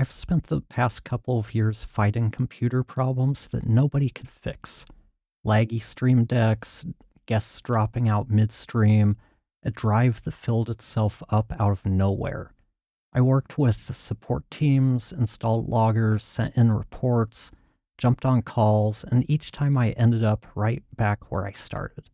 I've spent the past couple of years fighting computer problems that nobody could fix. Laggy stream decks, guests dropping out midstream, a drive that filled itself up out of nowhere. I worked with support teams, installed loggers, sent in reports, jumped on calls, and each time I ended up right back where I started.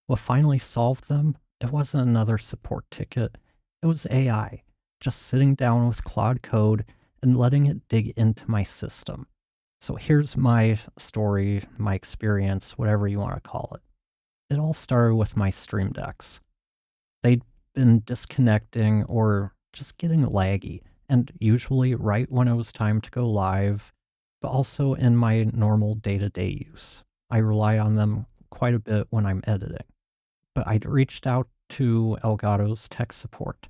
What finally solved them, it wasn't another support ticket, it was AI, just sitting down with Claude Code and letting it dig into my system. So here's my story, my experience, whatever you want to call it. It all started with my stream decks. They'd been disconnecting or just getting laggy, and usually right when it was time to go live, but also in my normal day-to-day use. I rely on them quite a bit when I'm editing. But I'd reached out to Elgato's tech support.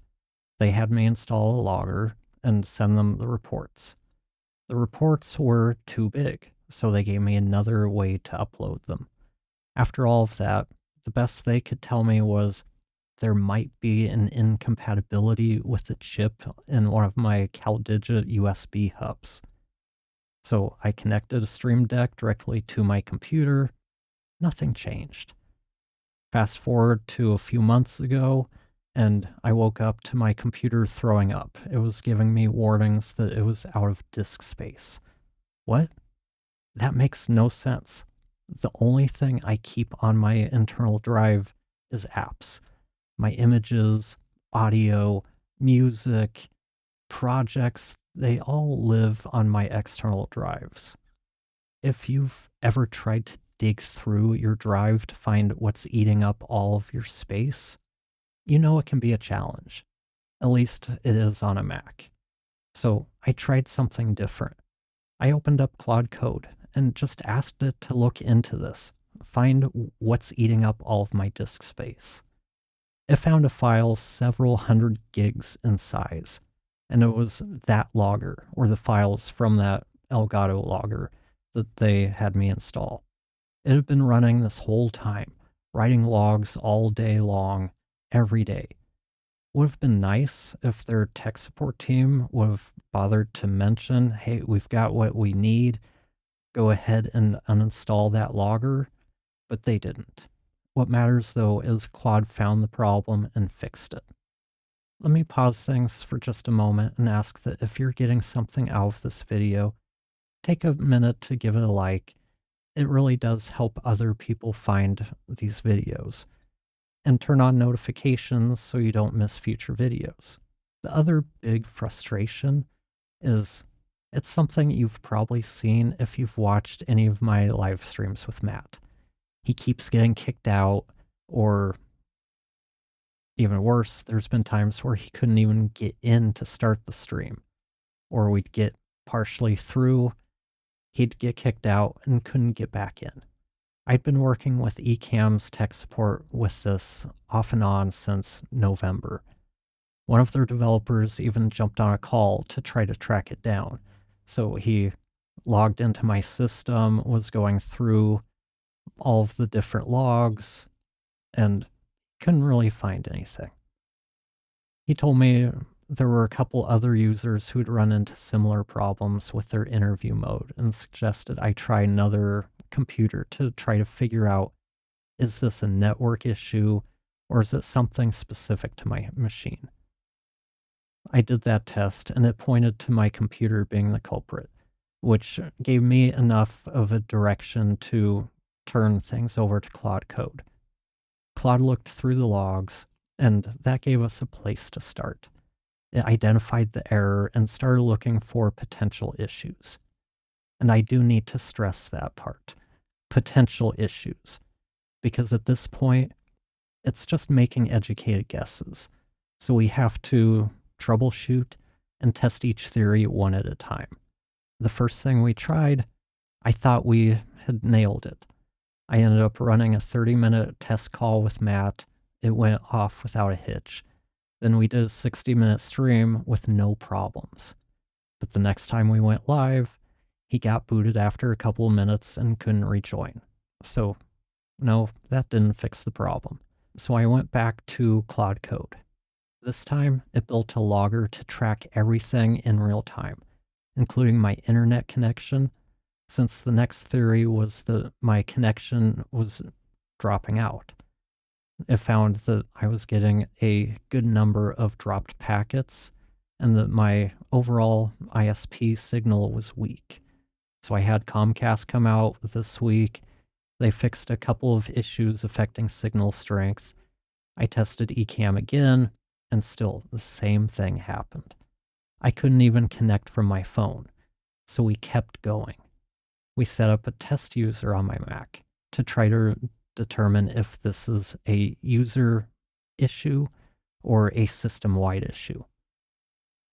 They had me install a logger and send them the reports. The reports were too big, so they gave me another way to upload them. After all of that, the best they could tell me was there might be an incompatibility with the chip in one of my CalDigit USB hubs. So I connected a Stream Deck directly to my computer. Nothing changed. Fast forward to a few months ago, and I woke up to my computer throwing up. It was giving me warnings that it was out of disk space. What? That makes no sense. The only thing I keep on my internal drive is apps. My images, audio, music, projects, they all live on my external drives. If you've ever tried to dig through your drive to find what's eating up all of your space, you know it can be a challenge. At least it is on a Mac. So I tried something different. I opened up Claude Code and just asked it to look into this, find what's eating up all of my disk space. It found a file several hundred gigs in size, and it was that logger, or the files from that Elgato logger that they had me install. It had been running this whole time, writing logs all day long, every day. Would have been nice if their tech support team would have bothered to mention, hey, we've got what we need, go ahead and uninstall that logger, but they didn't. What matters, though, is Claude found the problem and fixed it. Let me pause things for just a moment and ask that if you're getting something out of this video, take a minute to give it a like. It really does help other people find these videos. And turn on notifications so you don't miss future videos. The other big frustration is it's something you've probably seen if you've watched any of my live streams with Matt. He keeps getting kicked out, or even worse, there's been times where he couldn't even get in to start the stream, or we'd get partially through, he'd get kicked out and couldn't get back in. I'd been working with Ecamm's tech support with this off and on since November. One of their developers even jumped on a call to try to track it down. So he logged into my system, was going through all of the different logs, and couldn't really find anything. He told me there were a couple other users who'd run into similar problems with their interview mode and suggested I try another computer to try to figure out, is this a network issue or is it something specific to my machine? I did that test and it pointed to my computer being the culprit, which gave me enough of a direction to turn things over to Claude Code. Claude looked through the logs, and that gave us a place to start. It identified the error and started looking for potential issues. And I do need to stress that part. Potential issues. Because at this point, it's just making educated guesses. So we have to troubleshoot and test each theory one at a time. The first thing we tried, I thought we had nailed it. I ended up running a 30-minute test call with Matt. It went off without a hitch. Then we did a 60-minute stream with no problems. But the next time we went live, he got booted after a couple of minutes and couldn't rejoin. So, no, that didn't fix the problem. So I went back to Claude Code. This time, it built a logger to track everything in real time. including my internet connection, since the next theory was that my connection was dropping out. It found that I was getting a good number of dropped packets and that my overall ISP signal was weak. So I had Comcast come out this week. They fixed a couple of issues affecting signal strength. I tested Ecamm again, and still the same thing happened. I couldn't even connect from my phone, so we kept going. We set up a test user on my Mac to try to determine if this is a user issue or a system-wide issue.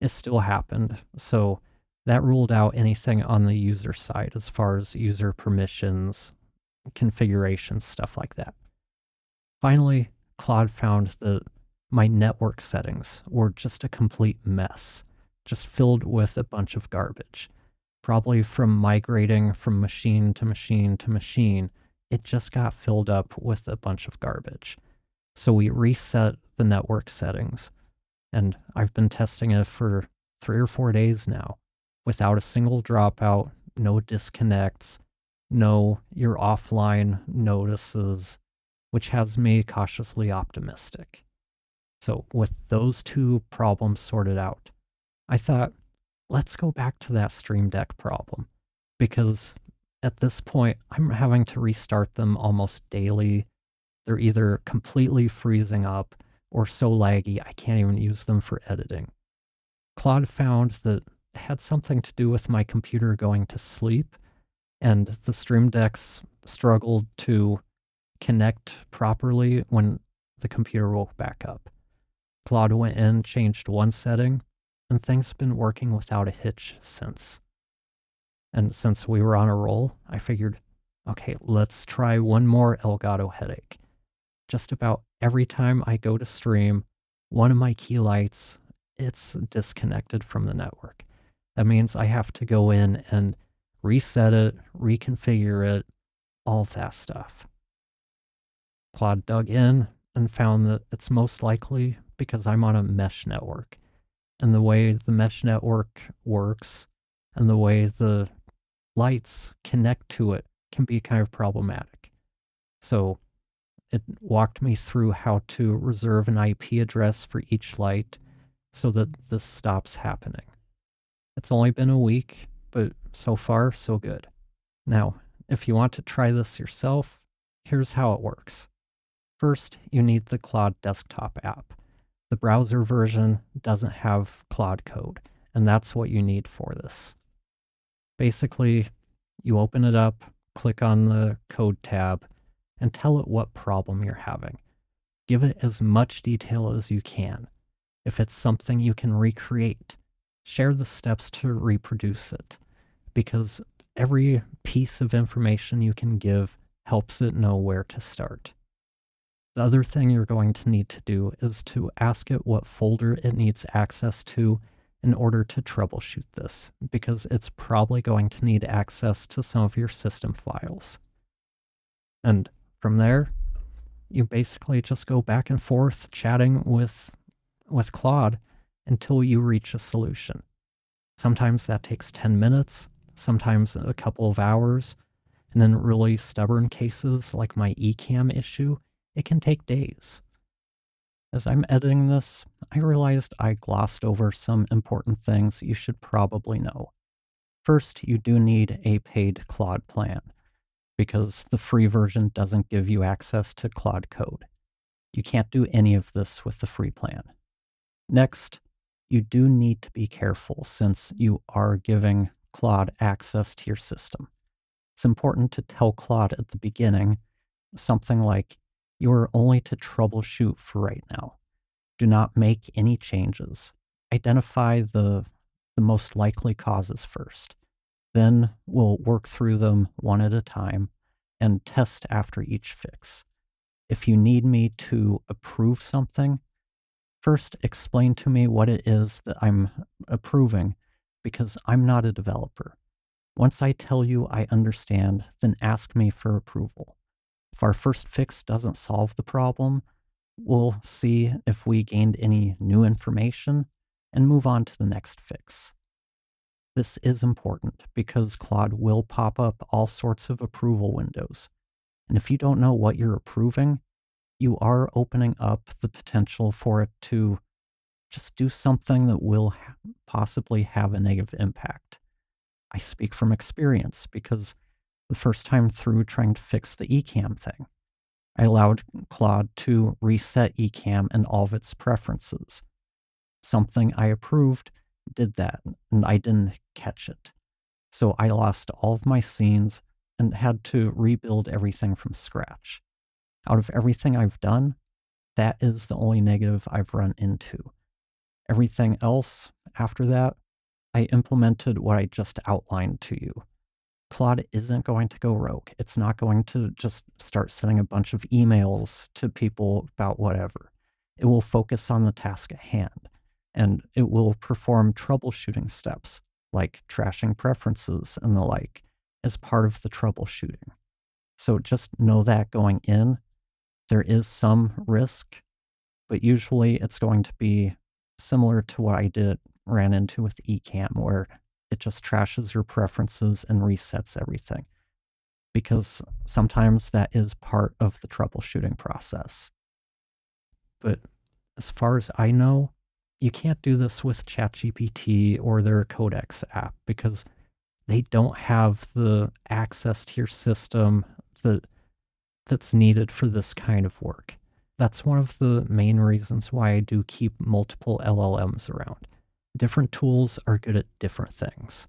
It still happened, so that ruled out anything on the user side as far as user permissions, configurations, stuff like that. Finally, Claude found that my network settings were just a complete mess, just filled with a bunch of garbage. Probably from migrating from machine to machine to machine, it just got filled up with a bunch of garbage. So we reset the network settings, and I've been testing it for 3 or 4 days now without a single dropout, no disconnects, no you're offline notices, which has me cautiously optimistic. So with those two problems sorted out, I thought, let's go back to that Stream Deck problem, because at this point, I'm having to restart them almost daily. They're either completely freezing up or so laggy I can't even use them for editing. Claude found that it had something to do with my computer going to sleep, and the Stream Decks struggled to connect properly when the computer woke back up. Claude went in, changed one setting, and things have been working without a hitch since. And since we were on a roll, I figured, okay, let's try one more Elgato headache. Just about every time I go to stream, one of my key lights, it's disconnected from the network. That means I have to go in and reset it, reconfigure it, all of that stuff. Claude dug in and found that it's most likely because I'm on a mesh network. And the way the mesh network works and the way the lights connect to it can be kind of problematic. So it walked me through how to reserve an IP address for each light so that this stops happening. It's only been a week, but so far, so good. Now, if you want to try this yourself, here's how it works. First, you need the Claude desktop app. The browser version doesn't have Claude Code, and that's what you need for this. Basically, you open it up, click on the Code tab, and tell it what problem you're having. Give it as much detail as you can. If it's something you can recreate, share the steps to reproduce it, because every piece of information you can give helps it know where to start. The other thing you're going to need to do is to ask it what folder it needs access to in order to troubleshoot this, because it's probably going to need access to some of your system files. And from there, you basically just go back and forth chatting with Claude until you reach a solution. Sometimes that takes 10 minutes, sometimes a couple of hours, and in really stubborn cases like my Ecamm issue, it can take days. As I'm editing this, I realized I glossed over some important things you should probably know. First, you do need a paid Claude plan, because the free version doesn't give you access to Claude Code. You can't do any of this with the free plan. Next, you do need to be careful since you are giving Claude access to your system. It's important to tell Claude at the beginning something like, you are only to troubleshoot for right now. Do not make any changes. Identify the most likely causes first. Then we'll work through them one at a time and test after each fix. If you need me to approve something, first explain to me what it is that I'm approving, because I'm not a developer. Once I tell you I understand, then ask me for approval. If our first fix doesn't solve the problem, we'll see if we gained any new information and move on to the next fix. This is important because Claude will pop up all sorts of approval windows. And if you don't know what you're approving, you are opening up the potential for it to just do something that will possibly have a negative impact. I speak from experience because the first time through trying to fix the Ecamm thing, I allowed Claude to reset Ecamm and all of its preferences. Something I approved did that, and I didn't catch it. So I lost all of my scenes and had to rebuild everything from scratch. Out of everything I've done, that is the only negative I've run into. Everything else after that, I implemented what I just outlined to you. Claude isn't going to go rogue. It's not going to just start sending a bunch of emails to people about whatever. It will focus on the task at hand, and it will perform troubleshooting steps like trashing preferences and the like as part of the troubleshooting. So just know that going in, there is some risk, but usually it's going to be similar to what I ran into with Ecamm, where it just trashes your preferences and resets everything. Because sometimes that is part of the troubleshooting process. But as far as I know, you can't do this with ChatGPT or their Codex app because they don't have the access to your system that's needed for this kind of work. That's one of the main reasons why I do keep multiple LLMs around. Different tools are good at different things.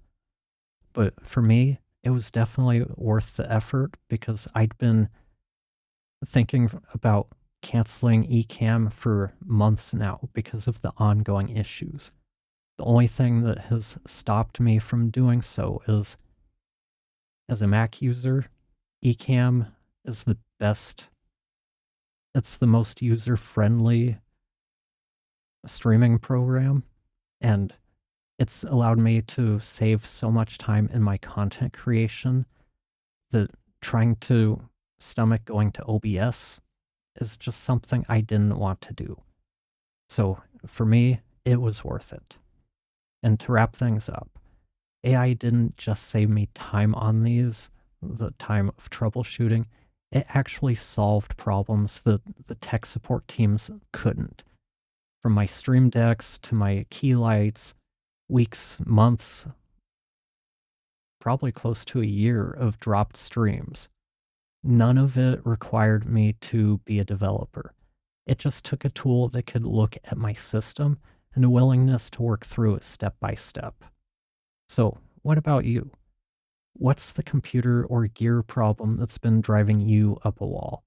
But for me, it was definitely worth the effort because I'd been thinking about canceling Ecamm for months now because of the ongoing issues. The only thing that has stopped me from doing so is, as a Mac user, Ecamm is the best. It's the most user-friendly streaming program, and it's allowed me to save so much time in my content creation that trying to stomach going to OBS is just something I didn't want to do. So for me, it was worth it. And to wrap things up, AI didn't just save me time on the time of troubleshooting, it actually solved problems that the tech support teams couldn't. From my stream decks to my key lights, weeks, months, probably close to a year of dropped streams. None of it required me to be a developer. It just took a tool that could look at my system and a willingness to work through it step by step. So, what about you? What's the computer or gear problem that's been driving you up a wall?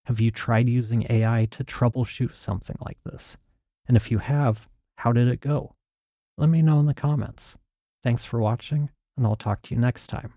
Have you tried using AI to troubleshoot something like this? And if you have, how did it go? Let me know in the comments. Thanks for watching, and I'll talk to you next time.